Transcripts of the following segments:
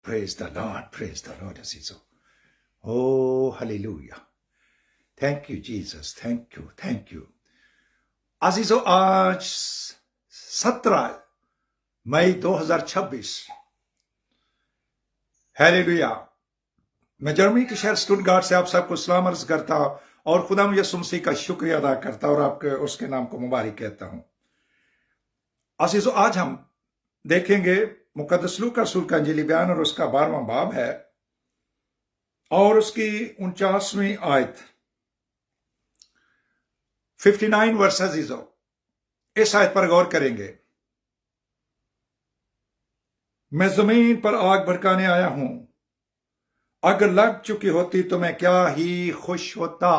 Praise the Lord, अजीजों. Oh, hallelujah. Thank you, Jesus. Thank you. अजीजों, आज 17 मई 2026. Hallelujah. मैं Germany के शहर स्टुटगार्ट से आप सबको सलाम अर्ज करता और खुदा यीशु मसीह का शुक्रिया अदा करता और आपके उसके नाम को मुबारक कहता हूं. अजीजों, आज हम देखेंगे मुकद्दस लूका रसूल का इंजीली बयान और उसका 12वां बाब है और उसकी 49वीं आयत 59 वर्स. अजीजों, इस आयत पर गौर करेंगे. मैं जमीन पर आग भड़काने आया हूं, अगर लग चुकी होती तो मैं क्या ही खुश होता.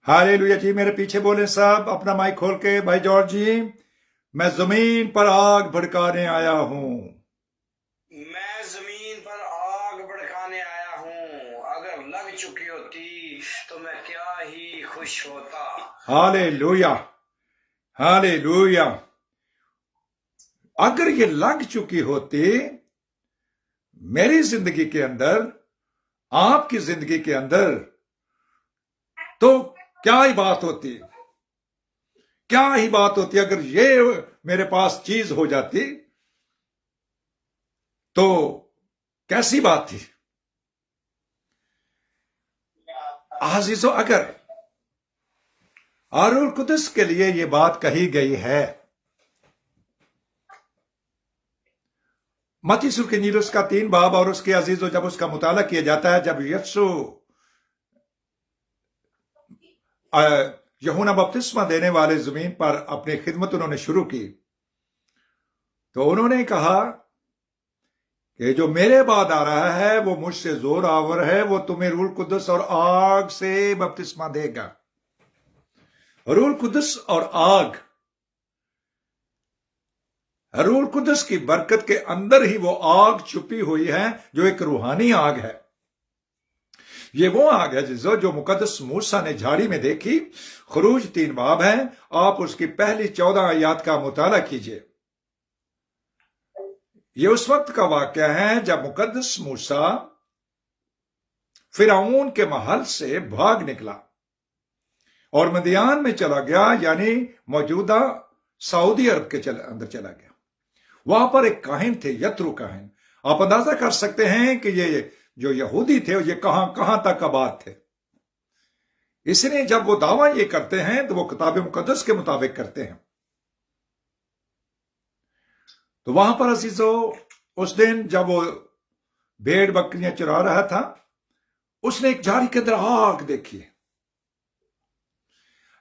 हालेलुया जी. मेरे पीछे बोले सब अपना माइक खोल के. भाई जॉर्ज जी, मैं जमीन पर आग भड़काने आया हूं. मैं जमीन पर आग भड़काने आया हूं, अगर लग चुकी होती तो मैं क्या ही खुश होता. हालेलुया. हालेलुया. अगर ये लग चुकी होती मेरी जिंदगी के अंदर, आपकी जिंदगी के अंदर, तो क्या ही बात होती. क्या ही बात होती. अगर ये मेरे पास चीज हो जाती तो कैसी बात थी. अजीजों, अगर रूह कुदस के लिए ये बात कही गई है, मत्ती रसूल के इंजील उसका 3 बाब और उसके अजीजों जब उसका मुताला किया जाता है, जब यीशु यूहन्ना बपतिस्मा देने वाले जमीन पर अपनी खिदमत उन्होंने शुरू की, तो उन्होंने कहा कि जो मेरे बाद आ रहा है वो मुझसे जोर आवर है, वो तुम्हें रूह कुदस और आग से बपतिस्मा देगा. रूह कुदस और आग, रूह कुदस की बरकत के अंदर ही वो आग छुपी हुई है जो एक रूहानी आग है. ये वो आग है जो मुकद्दस मूसा ने झाड़ी में देखी. खरूज 3 बाब है, आप उसकी पहली 14 आयत का मुताला कीजिए. ये उस वक्त का वाकया है जब मुकद्दस मूसा फिरौन के महल से भाग निकला और मदियान में चला गया, यानी मौजूदा सऊदी अरब के अंदर चला गया. वहां पर एक काहिन थे, यत्रो काहिन. आप अंदाजा कर सकते हैं कि ये जो यहूदी थे ये कहां तक आबाद थे. इसलिए जब वो दावा ये करते हैं तो वो किताब मुकद्दस के मुताबिक करते हैं. तो वहां पर अजीजों, उस दिन जब वो भेड़ बकरियां चुरा रहा था, उसने एक झाड़ी के अंदर आग देखी.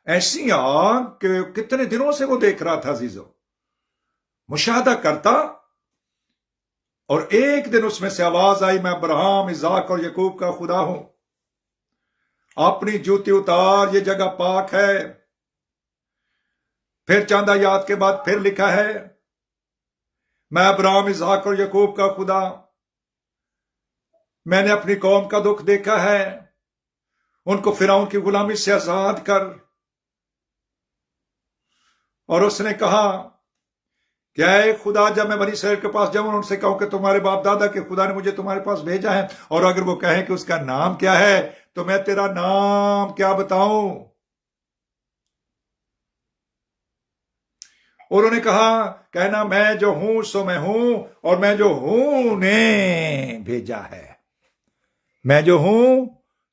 ऐसी आग कि कितने दिनों से वो देख रहा था अजीजों, मुशाहदा करता. और एक दिन उसमें से आवाज आई, मैं अब्राहम, इसाक और याकूब का खुदा हूं, अपनी जूती उतार, ये जगह पाक है. फिर चंद आयत के बाद फिर लिखा है, मैं अब्राहम, इसाक और याकूब का खुदा, मैंने अपनी कौम का दुख देखा है, उनको फिरौन की गुलामी से आजाद कर. और उसने कहा, क्या है खुदा, जब मैं बनी इसराइल के पास जाऊं उनसे कहूं कि तुम्हारे बाप दादा के खुदा ने मुझे तुम्हारे पास भेजा है, और अगर वो कहें कि उसका नाम क्या है तो मैं तेरा नाम क्या बताऊं. उन्होंने कहा, कहना मैं जो हूं सो मैं हूं, और मैं जो हूं ने भेजा है. मैं जो हूं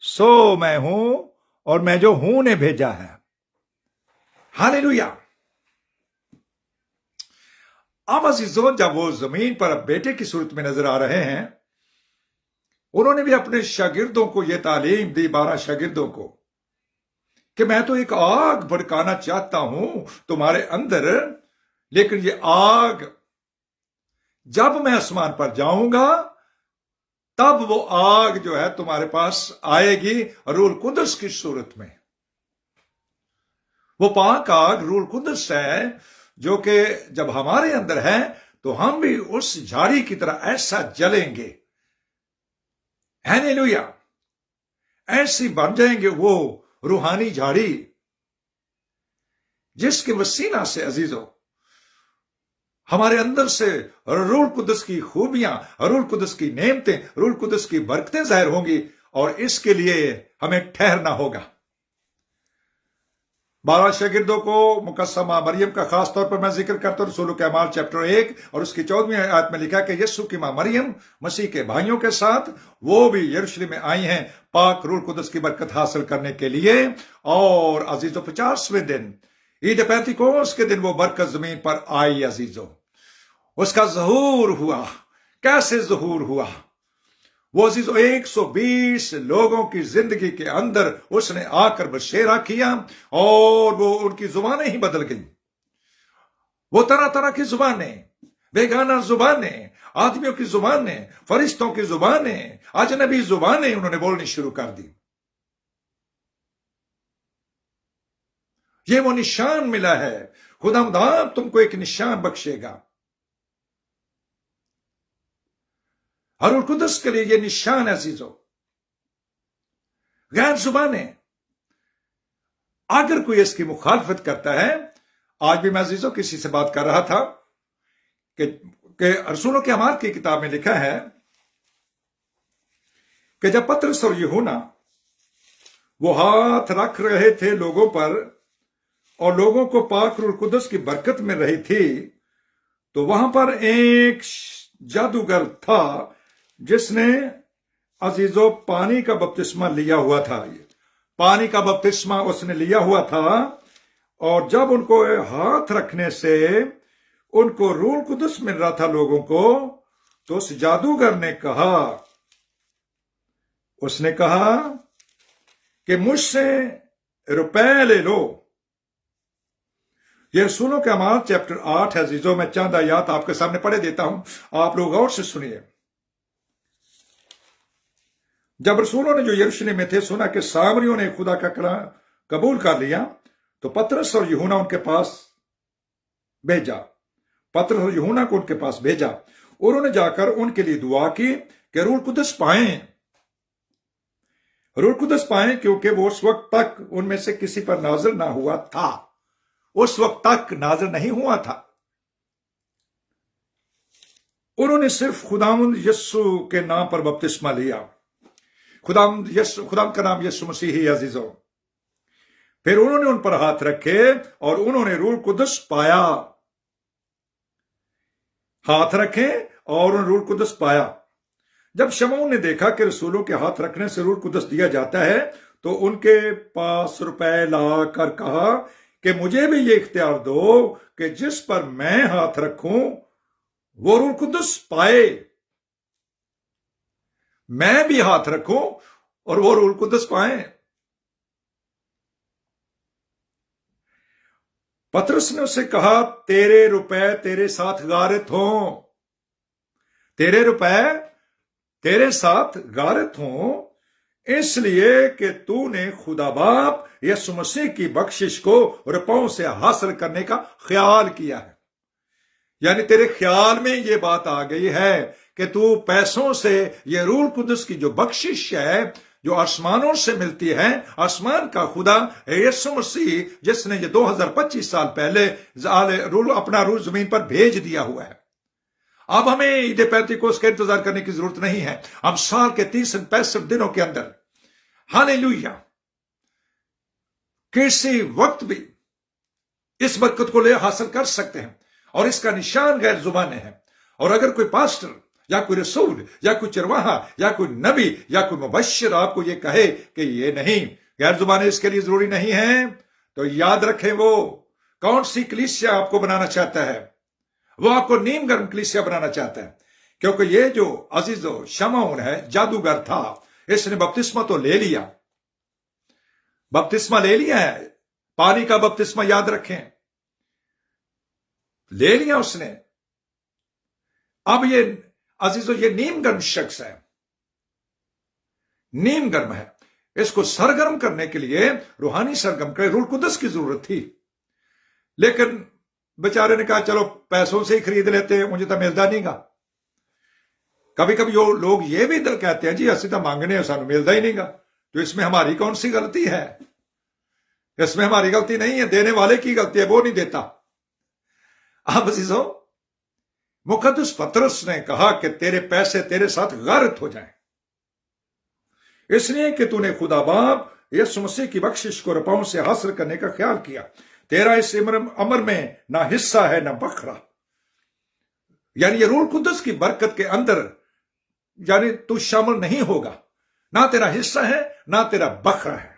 सो मैं हूं, और मैं जो हूं ने भेजा है. हालेलुया. अब अजीजों, जब वो जमीन पर बेटे की सूरत में नजर आ रहे हैं, उन्होंने भी अपने शागिर्दों को यह तालीम दी, 12 शागिर्दों को, कि मैं तो एक आग भड़काना चाहता हूं तुम्हारे अंदर, लेकिन ये आग जब मैं आसमान पर जाऊंगा तब वो आग जो है तुम्हारे पास आएगी रूह कुदस की सूरत में. वो पाक आग रूह कुदस है जो कि जब हमारे अंदर है तो हम भी उस झाड़ी की तरह ऐसा जलेंगे. हालेलुया. ऐसी बन जाएंगे वो रूहानी झाड़ी जिसके वसीला से अजीजों हमारे अंदर से रूह कुदस की खूबियां, रूह कुदस की नेमतें, रूह कुदस की बरकतें जाहिर होंगी, और इसके लिए हमें ठहरना होगा। 12 शागिर्दों को मुकस्समा मरियम का खास तौर पर मैं जिक्र करता हूं। रसूल के अमाल चैप्टर 1 और उसकी 14वीं आयत में लिखा कि यीशु की मां मरियम मसीह के भाइयों के साथ वो भी यरूशलेम में आई हैं पाक रूह कुदस की बरकत हासिल करने के लिए। और अजीजो 50वें दिन ईद पैंतीकोस के दिन वो बरकत जमीन पर आई। अजीजो उसका ज़हूर हुआ। कैसे ज़हूर हुआ? वो अजीजों 120 लोगों की जिंदगी के अंदर उसने आकर बशेरा किया, और वो उनकी जुबानें ही बदल गई। वो तरह तरह की जुबानें, बेगाना जुबानें, आदमियों की जुबानें, फरिश्तों की जुबानें, अजनबी जुबानें उन्होंने बोलनी शुरू कर दी। ये वो निशान मिला है। खुदा तुमको एक निशान बख्शेगा। और रूह कुदस के लिए ये निशान है अजीजों, गैर जुबानें। अगर कोई इसकी मुखालफत करता है, आज भी मैं अजीजों किसी से बात कर रहा था कि रसूलों के अमाल की किताब में लिखा है कि जब पतरस और यूहन्ना वो हाथ रख रहे थे लोगों पर और लोगों को पाक रूह कुदस की बरकत मिल रही थी, तो वहां पर एक जादूगर था जिसने अजीजों पानी का बपतिस्मा लिया हुआ था। पानी का बपतिस्मा उसने लिया हुआ था, और जब उनको हाथ रखने से उनको रूह कुदस मिल रहा था लोगों को, तो उस जादूगर ने कहा, उसने कहा कि मुझसे रुपए ले लो। ये रसूलों के अमाल चैप्टर 8 है अजीजों। मैं चंद आयात आपके सामने पढ़े देता हूं, आप लोग गौर से सुनिए। जब रसूलों ने जो यरूशलेम में थे सुना कि सामरियों ने खुदा का कलाम कबूल कर लिया, तो पतरस और यूहन्ना उनके पास भेजा। पतरस और यूहन्ना को उनके पास भेजा। उन्होंने जाकर उनके लिए दुआ की कि रूह कुदस पाएं, रूह कुदस पाएं, क्योंकि वो उस वक्त तक उनमें से किसी पर नाजिल ना हुआ था। उस वक्त तक नाजिल नहीं हुआ था। उन्होंने सिर्फ खुदावंद यीशु के नाम पर बपतिस्मा लिया। खुदा का नाम यीशु मसीह ही अजीजों। फिर उन्होंने उन पर हाथ रखे और उन्होंने रूह कुदस पाया। हाथ रखे और उन्होंने रूह कुदस पाया। जब शमौन ने देखा कि रसूलों के हाथ रखने से रूह कुदस दिया जाता है, तो उनके पास रुपए लाकर कहा कि मुझे भी ये इख्तियार दो कि जिस पर मैं हाथ रखूं वो रूह कुदस पाए। मैं भी हाथ रखूं और वो रूह कुदस पाए। पतरस ने उससे कहा, तेरे रुपए तेरे साथ गारित हों, तेरे रुपए तेरे साथ गारित हों, इसलिए कि तूने खुदा बाप यीशु मसीह की बख्शिश को रुपयों से हासिल करने का ख्याल किया है। यानी तेरे ख्याल में ये बात आ गई है कि तू पैसों से ये रूह कुदस की जो बख्शिश है जो आसमानों से मिलती है, आसमान का खुदा यीशु मसीह जिसने ये 2025 साल पहले अपना रूह जमीन पर भेज दिया हुआ है। अब हमें ईद पैंतीकोस का इंतजार करने की जरूरत नहीं है। हम साल के 365 दिनों के अंदर हालेलुया किसी वक्त भी इस बरकत को ले हासिल कर सकते हैं, और इसका निशान गैर जुबानें है। और अगर कोई पास्टर या कोई रसूल या कोई चरवाहा या कोई नबी या कोई मुबश्शिर आपको ये कहे कि ये नहीं, गैर जुबानें इसके लिए जरूरी नहीं है, तो याद रखें वो कौन सी कलीसिया आपको बनाना चाहता है। वो आपको नीम गर्म कलीसिया बनाना चाहता है, क्योंकि ये जो अजीजो शमौन है जादूगर था, इसने बपतिस्मा तो ले लिया, बपतिस्मा ले लिया है, पानी का बपतिस्मा याद रखें, ले लिया उसने। अब ये अजीजो ये नीम गर्म शख्स है, नीम गर्म है। इसको सरगर्म करने के लिए रूहानी सरगर्म करे रूह कुदस की जरूरत थी, लेकिन बेचारे ने कहा चलो पैसों से ही खरीद लेते हैं, मुझे तो मिलता नहीं गा। कभी कभी लोग ये भी कहते हैं जी असि तो मांगने हैं सानू मिलता ही नहीं गा, तो इसमें हमारी कौन सी गलती है? इसमें हमारी गलती नहीं है, देने वाले की गलती है, वो नहीं देता। आप अजीजों मुकद्दस पतरस ने कहा कि तेरे पैसे तेरे साथ गारत हो जाएं, इसलिए कि तूने खुदा बाप यीशु मसीह की बख्शिश को रुपयों से हासिल करने का ख्याल किया। तेरा इस अमर में ना हिस्सा है ना बखरा। यानी ये रूह कुदस की बरकत के अंदर यानी तू शामिल नहीं होगा, ना तेरा हिस्सा है ना तेरा बखरा है,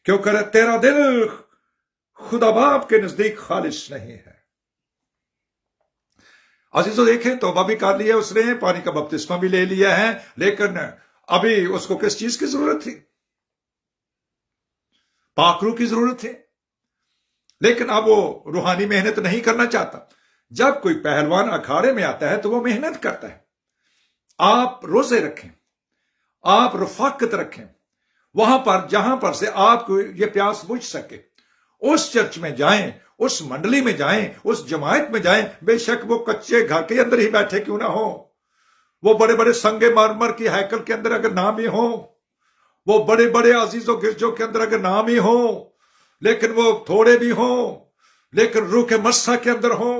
क्योंकि तेरा दिल खुदा बाप के नजदीक खालिश नहीं है। अजीजों देखें, तौबा भी कर लिया उसने, पानी का बपतिस्मा भी ले लिया है, लेकिन अभी उसको किस चीज की जरूरत थी? पाकरू की जरूरत थी। लेकिन अब वो रूहानी मेहनत नहीं करना चाहता। जब कोई पहलवान अखाड़े में आता है तो वो मेहनत करता है। आप रोजे रखें, आप रफाकत रखें, वहां पर जहां पर से आपको ये प्यास बुझ सके। उस चर्च में जाएं, उस मंडली में जाएं, उस जमायत में जाएं, बेशक वो कच्चे घर के अंदर ही बैठे क्यों ना हो, वो बड़े बड़े संगे मरमर की हैकल के अंदर अगर नाम ही हो, वो बड़े बड़े अजीजों गिरजों के अंदर अगर नाम ही हो, लेकिन वो थोड़े भी हो, लेकिन रूह के मस्सा के अंदर हो,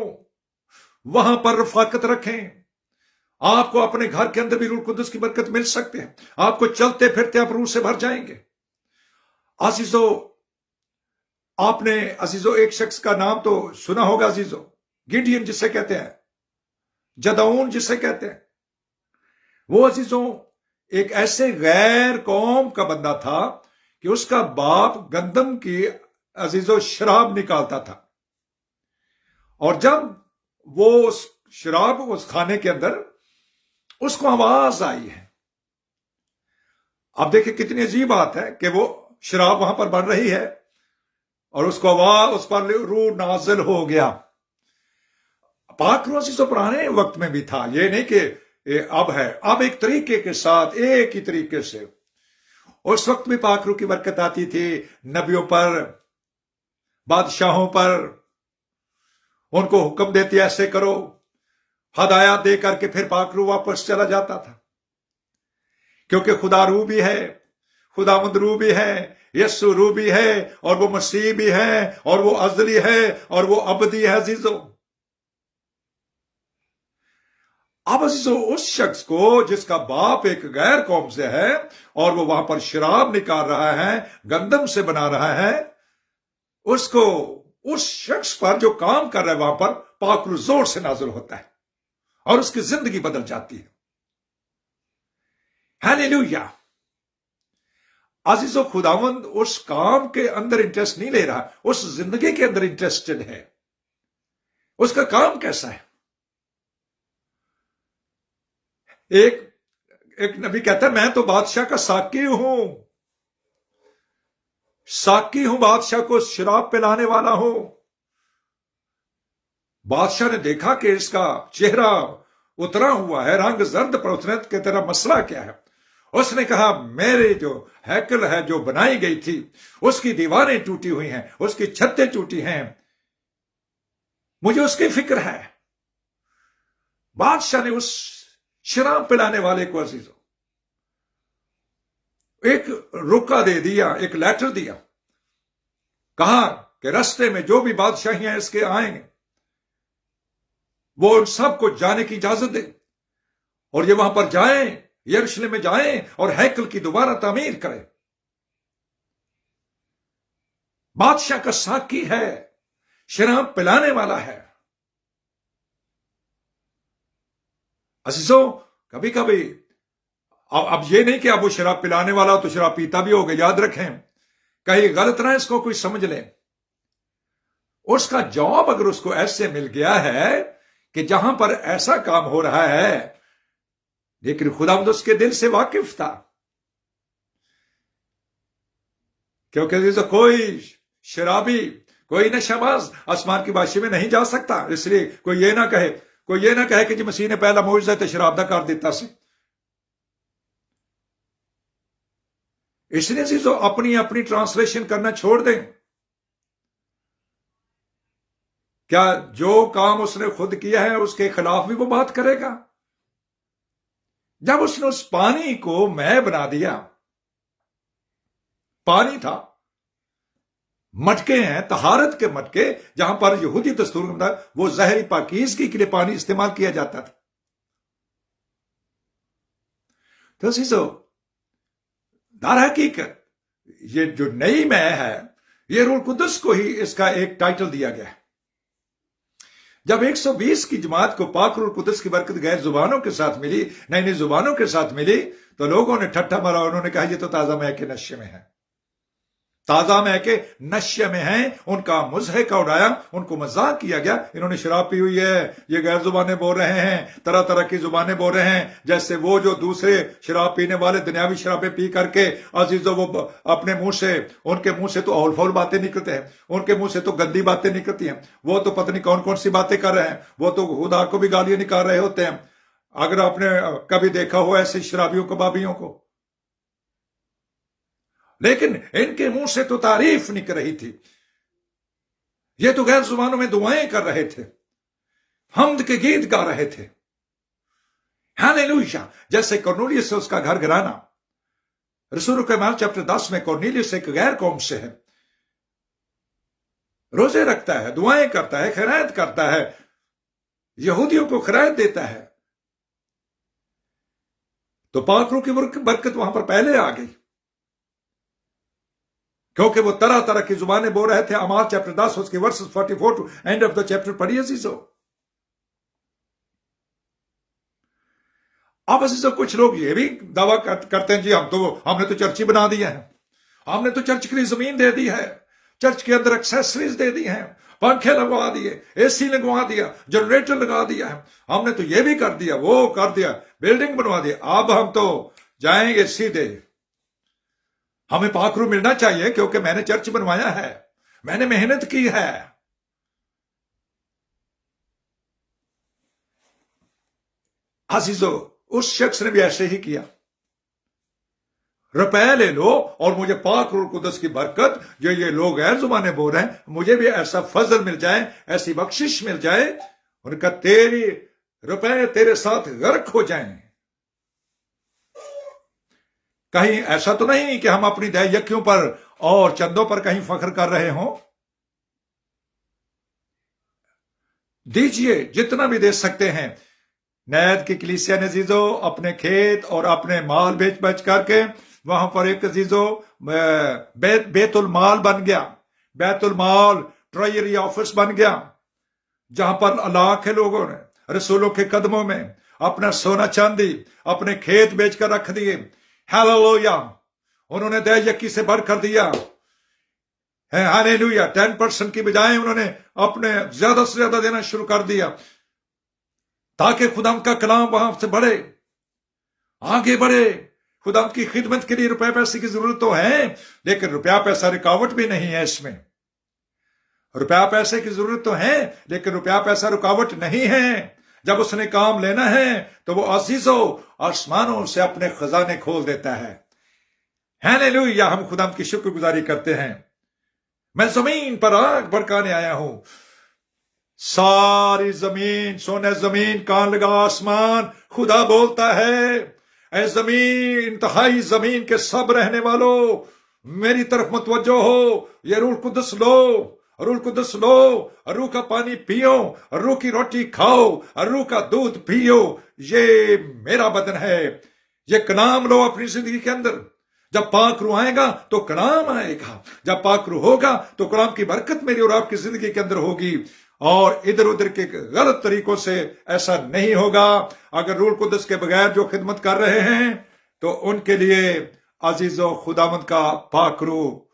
वहां पर रफाकत रखें। आपको अपने घर के अंदर भी रूह कुदस की बरकत मिल सकती है। आपको चलते फिरते आप रूह से भर जाएंगे। अजीजों, आपने अजीजों एक शख्स का नाम तो सुना होगा अजीजों, गिडियन जिसे कहते हैं, जदाऊन जिसे कहते हैं। वो अजीजों एक ऐसे गैर कौम का बंदा था कि उसका बाप गंदम की अजीजों शराब निकालता था, और जब वो उस शराब उस खाने के अंदर उसको आवाज आई है। अब देखिए कितनी अजीब बात है कि वो शराब वहां पर बन रही है और उसको आवाज, उस पर रूह नाजिल हो गया। पाक रूह तो पुराने वक्त में भी था, ये नहीं कि अब है। अब एक तरीके के साथ, एक ही तरीके से उस वक्त भी पाक रूह की बरकत आती थी नबियों पर, बादशाहों पर। उनको हुक्म देती ऐसे करो, हदायत दे करके फिर पाक रूह वापस चला जाता था। क्योंकि खुदा रूह भी है, खुदावंद रूह भी है, यस्सु रूह भी है, और वो मसीह भी है, और वो अजली है, और वो अबदी है। अजीजों, अब अजीजों उस शख्स को जिसका बाप एक गैर कौम से है और वो वहां पर शराब निकाल रहा है, गंदम से बना रहा है, उसको, उस शख्स पर जो काम कर रहा है वहां पर पाक रूह जोर से नाज़िल होता है और उसकी जिंदगी बदल जाती है। हालेलुया। अजीजों, खुदावंद उस काम के अंदर इंटरेस्ट नहीं ले रहा, उस जिंदगी के अंदर इंटरेस्टेड है। उसका काम कैसा है? एक नबी कहता है, मैं तो बादशाह का साकी हूं, साकी हूं, बादशाह को शराब पिलाने वाला हूं। बादशाह ने देखा कि इसका चेहरा उतरा हुआ है, रंग जर्द पर। उसने कि तेरा मसला क्या है? उसने कहा, मेरे जो हैकल है जो बनाई गई थी उसकी दीवारें टूटी हुई हैं, उसकी छतें टूटी हैं, मुझे उसकी फिक्र है। बादशाह ने उस शराब पिलाने वाले को अजीजों एक रुका दे दिया, एक लेटर दिया। कहा कि रास्ते में जो भी बादशाहियां इसके आएंगे वो उन सबको जाने की इजाजत दे, और ये वहां पर जाएं, यरूशलेम में जाएं और हैकल की दोबारा तामीर करें। बादशाह का साकी है, शराब पिलाने वाला है। अजीजों, कभी कभी अब ये नहीं कि अब वो शराब पिलाने वाला तो शराब पीता भी होगा, याद रखें, कहीं गलत ना इसको कोई समझ ले। उसका जॉब अगर उसको ऐसे मिल गया है कि जहां पर ऐसा काम हो रहा है, लेकिन खुदावंद उसके दिल से वाकिफ था, क्योंकि तो कोई शराबी, कोई नशाबाज आसमान की बादशाही में नहीं जा सकता। इसलिए कोई ये ना कहे कि जी मसीह ने पहला मुआजिज़ा तो शराब दा कर दिता सी। इसलिए जो अपनी अपनी ट्रांसलेशन करना छोड़ दें। क्या जो काम उसने खुद किया है उसके खिलाफ भी वो बात करेगा? जब उसने उस पानी को मैं बना दिया, पानी था, मटके हैं, तहारत के मटके, जहां पर यहूदी दस्तूर के मुताबिक वो जहरी पाकीज़गी के लिए पानी इस्तेमाल किया जाता था। तो अजीजों, दार हकीकत ये जो नई मै है, ये रूह कुदस को ही इसका एक टाइटल दिया गया है। जब 120 की जमात को पाक रूह कुदस की बरकत गैर जुबानों के साथ मिली, नई नई जुबानों के साथ मिली, तो लोगों ने ठट्ठा मारा, उन्होंने कहा ये तो ताजा मै के नशे में है, ताजा मै के नशे में हैं। उनका मुजहका उड़ाया, उनको मजाक किया गया, इन्होंने शराब पी हुई है, ये गैर जुबानें बोल रहे हैं, तरह तरह की जुबानें बोल रहे हैं, जैसे वो जो दूसरे शराब पीने वाले दुनियावी शराबें पी करके अजीजों वो अपने मुंह से, उनके मुंह से तो औल फौल बातें निकलते हैं, उनके मुंह से तो गंदी बातें निकलती हैं, वो तो पता नहीं कौन कौन सी बातें कर रहे हैं, वो तो खुदा को भी गालियां निकाल रहे होते हैं। अगर आपने कभी देखा हो ऐसे शराबियों को, बाबियों को, लेकिन इनके मुंह से तो तारीफ निकल रही थी। ये तो गैर जुबानों में दुआएं कर रहे थे, हम्द के गीत गा रहे थे, हालेलुया। जैसे कॉर्नेलियस से उसका घर घराना, रसूल के माल चैप्टर 10 में कॉर्नेलियस एक गैर कौम से है, रोजे रखता है, दुआएं करता है, खैरात करता है, यहूदियों को खैरात देता है, तो पाक रूह की बरकत वहां पर पहले आ गई, क्योंकि वो तरह तरह की जुबानें बोल रहे थे। अमाल चैप्टर 10 उसके verses 44 to end of the chapter पढ़िए अजीजों। अब अजीजों, कुछ लोग ये भी दावा करते हैं, जी हमने तो चर्च ही बना दिया है, हमने तो चर्च के लिए जमीन दे दी है, चर्च के अंदर एक्सेसरीज दे दी हैं, पंखे लगवा दिए, एसी लगवा दिया, जनरेटर लगा दिया है, हमने तो ये भी कर दिया, वो कर दिया, बिल्डिंग बनवा दी, अब हम तो जाएंगे सीधे, हमें पाक रूह मिलना चाहिए क्योंकि मैंने चर्च बनवाया है, मैंने मेहनत की है। अजीजों, उस शख्स ने भी ऐसे ही किया, रुपए ले लो और मुझे पाक रूह कुदस की बरकत, जो ये लोग गैर जुबानें बोल रहे हैं, मुझे भी ऐसा फजल मिल जाए, ऐसी बख्शिश मिल जाए, उनका तेरी रुपए तेरे साथ गर्क हो जाएं। कहीं ऐसा तो नहीं कि हम अपनी दयायकियों पर और चंदों पर कहीं फख्र कर रहे हों। दीजिए जितना भी दे सकते हैं। नैद की कलीसिया ने अजीजों अपने खेत और अपने माल बेच बेच करके वहां पर एक अजीजों बेतुल माल बन गया, बैतुल माल ट्रेजरी ऑफिस बन गया, जहां पर लाखे लोगों ने रसूलों के कदमों में अपना सोना चांदी, अपने खेत बेचकर रख दिए। हालेलुया, उन्होंने दयायकी से भर कर दिया है। हालेलुया, 10% की बजाय उन्होंने अपने ज्यादा से ज्यादा देना शुरू कर दिया, ताकि खुदा का कलाम वहां से बढ़े, आगे बढ़े। खुदा की खिदमत के लिए रुपया पैसे की जरूरत तो है, लेकिन रुपया पैसा रुकावट भी नहीं है इसमें। रुपया पैसे की जरूरत तो है, लेकिन रुपया पैसा रुकावट नहीं है। जब उसने काम लेना है तो वो अजीजों आसमानों से अपने खजाने खोल देता है। हालेलुया, हम खुदा की शुक्रगुजारी करते हैं। मैं जमीन पर आग भड़काने आया हूं, सारी जमीन सोने, जमीन कान लगा आसमान, खुदा बोलता है, ऐ जमीन, इंतहाई जमीन के सब रहने वालों, मेरी तरफ मुतवज्जो हो, ये रूह कुदस लो, रूह कुदस लो, रूह का पानी पियो, रूह की रोटी खाओ, रूह का दूध पियो, ये मेरा बदन है। ये कलाम लो अपनी जिंदगी के अंदर। जब पाक रूह आएगा तो कलाम आएगा, जब पाक रूह होगा तो कलाम की बरकत मेरी और आपकी जिंदगी के अंदर होगी, और इधर उधर के गलत तरीकों से ऐसा नहीं होगा। अगर रूह कुदस के बगैर जो खिदमत कर रहे हैं तो उनके लिए अजीजों खुदावंद का पाक रूह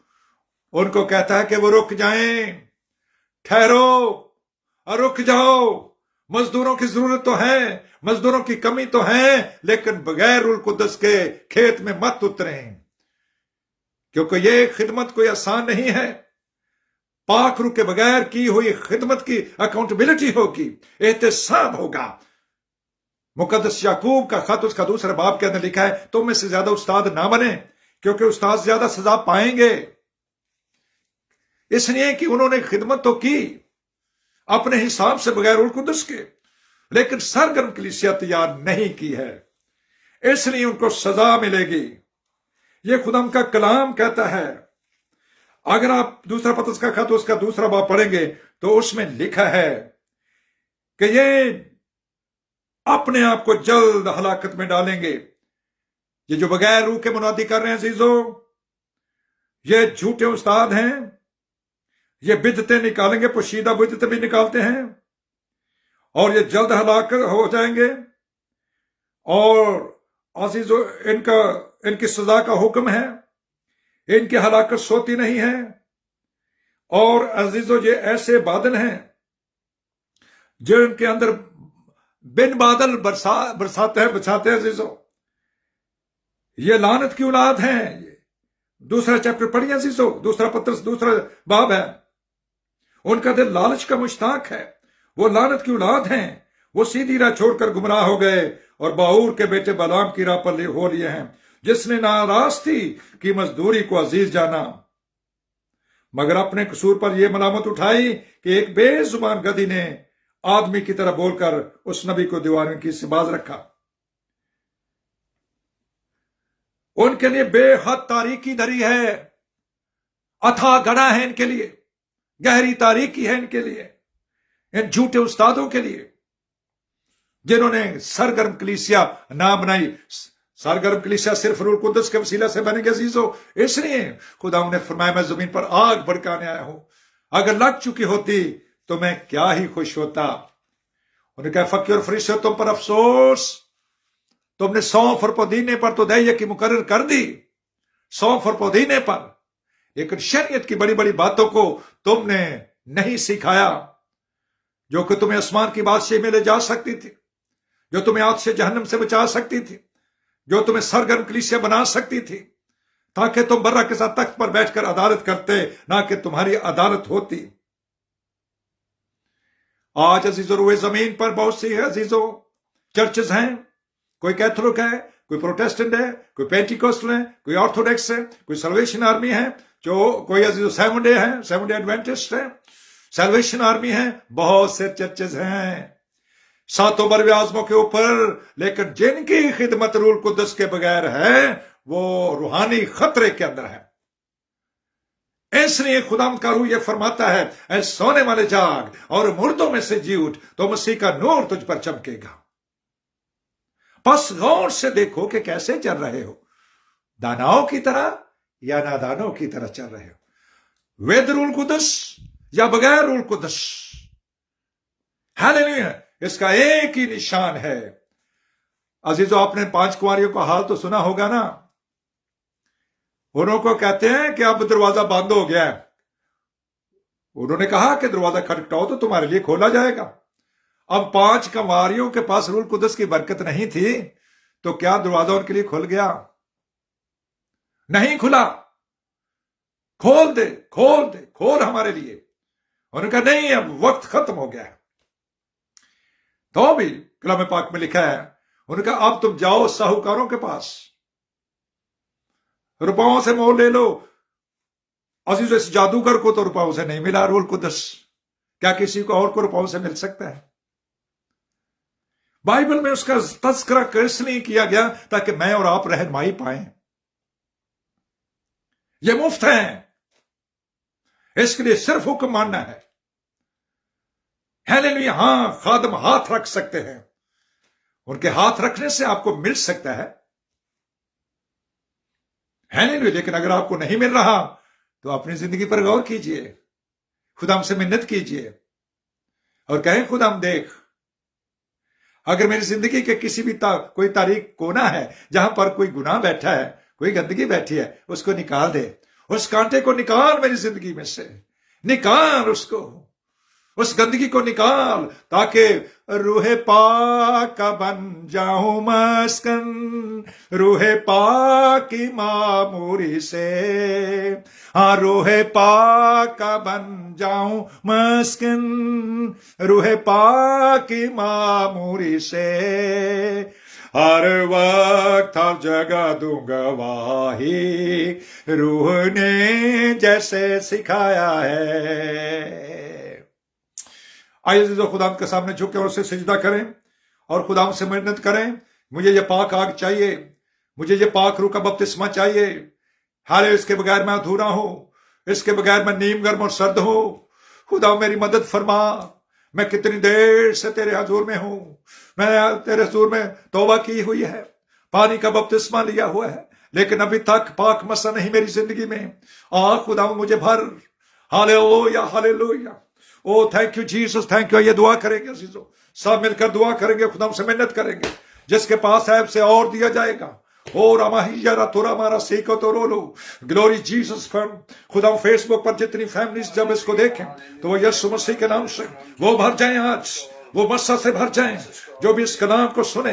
उनको कहता है कि वो रुक जाएं, ठहरो और रुक जाओ। मजदूरों की जरूरत तो है, मजदूरों की कमी तो है, लेकिन बगैर रूह कुदस के खेत में मत उतरें, क्योंकि ये खिदमत कोई आसान नहीं है। पाक रूह के बगैर की हुई खिदमत की अकाउंटेबिलिटी होगी, एहतसाब होगा। मुकद्दस याकूब का खत उसका दूसरे बाब के अंदर लिखा है, तुम में से ज्यादा उस्ताद ना बने, क्योंकि उस्ताद ज्यादा सजा पाएंगे। इसलिए कि उन्होंने खिदमत तो की अपने हिसाब से बगैर रूह कुदस के, लेकिन सरगर्म कलीसिया तैयार नहीं की है, इसलिए उनको सजा मिलेगी। यह खुदा का कलाम कहता है, अगर आप दूसरा पतरस का खत उसका दूसरा बाब पढ़ेंगे तो उसमें लिखा है कि ये अपने आप को जल्द हलाकत में डालेंगे। ये जो बगैर रूह के मुनादी कर रहे हैं अजीजों, ये झूठे उस्ताद हैं। ये बिदतें निकालेंगे, पोशीदा बिदतें भी निकालते हैं, और ये जल्द हलाक हो जाएंगे। और अजीजों, इनकी सजा का हुक्म है, इनकी हलाकत सोती नहीं है। और अजीजों, ये ऐसे बादल हैं जो इनके अंदर बिन बादल बरसाते हैं, बचाते हैं। अजीजों, ये लानत की औलाद है। दूसरा चैप्टर पढ़िए अजीजों, दूसरा पत्रस दूसरा बाब है। उनका दिल लालच का मुश्ताक है, वो लानत की औलाद हैं। वो सीधी राह छोड़कर गुमराह हो गए और बाऊर के बेटे बालाम की राह पर हो लिए हैं, जिसने नारास्ती की मजदूरी को अजीज जाना, मगर अपने कसूर पर यह मलामत उठाई कि एक बेजुबान गधी ने आदमी की तरह बोलकर उस नबी को दीवार की से बाज रखा। उनके लिए बेहद तारीकी धरी है, अथाह गड़ा है इनके लिए, गहरी तारीकी है इनके लिए, इन झूठे उस्तादों के लिए जिन्होंने सरगर्म कलीसिया ना बनाई। सरगर्म कलीसिया सिर्फ रूह कुद्दस के वसीला से बनेगी अजीजों। इसलिए खुदा ने फरमाया, मैं जमीन पर आग भड़काने आया हूं। अगर लग चुकी होती तो मैं क्या ही खुश होता। उन्होंने कहा, फकीर और फरिश्ते तुम पर अफसोस, तुमने सौंफ और पुदीने पर तो दहिया की मुकर्रर कर दी, सौंफ और पुदीने पर, लेकिन शरीयत की बड़ी बड़ी बातों को तुमने नहीं सिखाया, जो कि तुम्हें आसमान की बादशाही में ले जा सकती थी, जो तुम्हें आग से जहन्नम से बचा सकती थी, जो तुम्हें सरगर्म कलीसिया बना सकती थी, ताकि तुम बर्रा के साथ तख्त पर बैठकर अदालत करते, ना कि तुम्हारी अदालत होती। आज अजीजों, रुए जमीन पर बहुत सी है अजीजों चर्चेज हैं। कोई कैथोलिक है, कोई प्रोटेस्टेंट है, कोई पेंटिकोस्टल है, कोई ऑर्थोडॉक्स है, कोई सल्वेशन आर्मी है, जो कोई अजीजों सेवन डे है, सेवन डे एडवेंटिस्ट है, सल्वेशन आर्मी है। बहुत से चर्चेज हैं सातों बरवे आजमों के ऊपर, लेकिन जिनकी खिदमत रूह कुद्दस के बगैर है वो रूहानी खतरे के अंदर है। इसलिए खुदाम का रूह यह फरमाता है, ऐ सोने वाले जाग और मुर्दों में से जी उठ, तो मसीह का नूर तुझ पर चमकेगा। बस गौर से देखो कि कैसे चल रहे हो, दानाओं की तरह या नादानों की तरह चल रहे हो, वेद रूह कुद्दस या बगैर रूह कुद्दस। हालेलुया। इसका एक ही निशान है अजीजों। आपने 5 कुंवारियों का हाल तो सुना होगा ना। उन्हों को कहते हैं कि अब दरवाजा बंद हो गया है। उन्होंने कहा कि दरवाजा खटखटाओ तो तुम्हारे लिए खोला जाएगा। अब 5 कुंवारियों के पास रूह कुद्दस की बरकत नहीं थी, तो क्या दरवाजा उनके लिए खुल गया? नहीं खुला। खोल दे, खोल दे, खोल हमारे लिए। उन्होंने कहा नहीं, अब वक्त खत्म हो गया है। तो भी कलाम पाक में लिखा है, उन्होंने कहा अब तुम जाओ साहूकारों के पास, रुपयों से मोल ले लो। अजीज, इस जादूगर को तो रुपयों से नहीं मिला रूह कुद्दस, क्या किसी को और को रुपयों से मिल सकता है? बाइबल में उसका तस्करा कैसे नहीं किया गया ताकि मैं और आप रहनुमाई पाए। यह मुफ्त है, इसके लिए सिर्फ हुक्म मानना है। हालेलुया। हां, खादम हाथ रख सकते हैं, उनके हाथ रखने से आपको मिल सकता है। हालेलुया। लेकिन अगर आपको नहीं मिल रहा तो अपनी जिंदगी पर गौर कीजिए, खुदाम से मिन्नत कीजिए और कहें, खुदाम देख, अगर मेरी जिंदगी के किसी भी कोई तारीख कोना है जहां पर कोई गुनाह बैठा है, कोई गंदगी बैठी है, उसको निकाल दे। उस कांटे को निकाल मेरी जिंदगी में से, निकाल उसको, उस गंदगी को निकाल, ताकि रूहे पाक बन जाऊं मस्कन, रूहे पाक की मामूरी से। हाँ, रूहे पाक बन जाऊं मस्कन, रूहे पाक की मामूरी से। हर वक्त हर जगह दूंगा गवाही, रूह ने जैसे सिखाया है। आइए जो खुदा के सामने झुके और उससे सजदा करें और खुदा से मिन्नत करें, मुझे ये पाक आग चाहिए, मुझे ये पाक रूह का बपतिस्मा चाहिए। हाले इसके बगैर मैं अधूरा हूं। इसके बगैर मैं नीम गर्म और सर्द हूं। खुदा मेरी मदद फरमा। मैं कितनी देर से तेरे हजूर में हूं। मैं तेरे हजूर में तौबा की हुई है, पानी का बपतिस्मा लिया हुआ है, लेकिन अभी तक पाक मसा नहीं मेरी जिंदगी में। खुदा मुझे भर। Hallelujah hallelujah. Oh thank you Jesus, thank you. ये दुआ करेंगे अजीजों, सब मिलकर दुआ करेंगे, खुदा से मिन्नत करेंगे। जिसके पास है उसे और दिया जाएगा। ओ रामाहिया तोरा मारा सीखो तो रो लो। Glory Jesus for. खुदा फेसबुक पर जितनी फैमिलीज जब इसको देखें तो वो यीशु मसीह के नाम से वो भर जाएं, आज वो मस्सा से भर जाएं। जो भी इस कलाम को सुने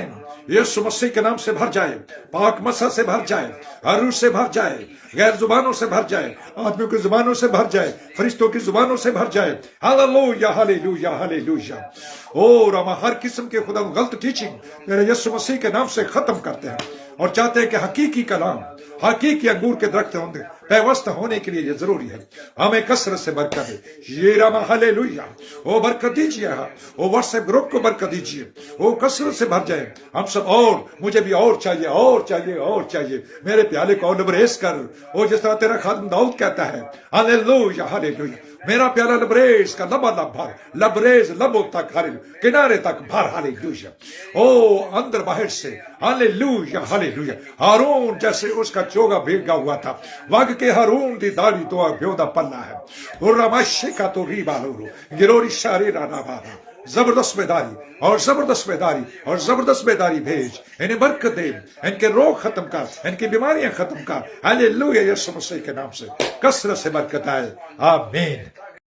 यीशु मसीह के नाम से भर जाए, पाक मसा से भर जाए, अरूज से भर जाए, गैर जुबानों से भर जाए, आदमियों की जुबानों से भर जाए, फरिश्तों की जुबानों से भर जाए। Hallelujah hallelujah hallelujah. ओ रामा, हर किस्म के खुदा गलत टीचिंग मेरे यीशु मसीह के नाम से खत्म करते हैं और चाहते हैं कि हकीकी कलाम, हकीकी अंगूर के दरख्त होंगे पैवस्त होने के लिए ये जरूरी है। हमें कसरत से बरकत दे। ये रामा हालेलुया। ओ बरकत दीजिए, ओ व्हाट्सएप ग्रुप को बरकत दीजिए, ओ कसरत से भर जाए हम सब। और मुझे भी और चाहिए, और चाहिए, और चाहिए। मेरे प्याले को लबरेज कर, ओ जिस तरह तेरा खादिम दाऊद कहता है। Hallelujah hallelujah. मेरा प्याला लबरेज का लबालब भर, लबरेज लबों तक, हालेलुया, किनारे तक भर। हालेलुया। ओ अंदर बाहर से, हालेलुया हालेलुया। हारून जैसे उसका चोगा भीगा हुआ था, वग के हारून दी दाढ़ी तो ब्योदा पन्ना है। और रमाशे का तो रीबा लोरो गिरोरी शारी राना बारा। जबरदस्त बेदारी और जबरदस्त बेदारी और जबरदस्त बेदारी भेज। इन्हें बरकत दे, इनके रोग खत्म कर, इनकी बीमारियां खत्म कर। हालेलुया। यीशु मसीह के नाम से कसरत से बरकत आए। आमीन।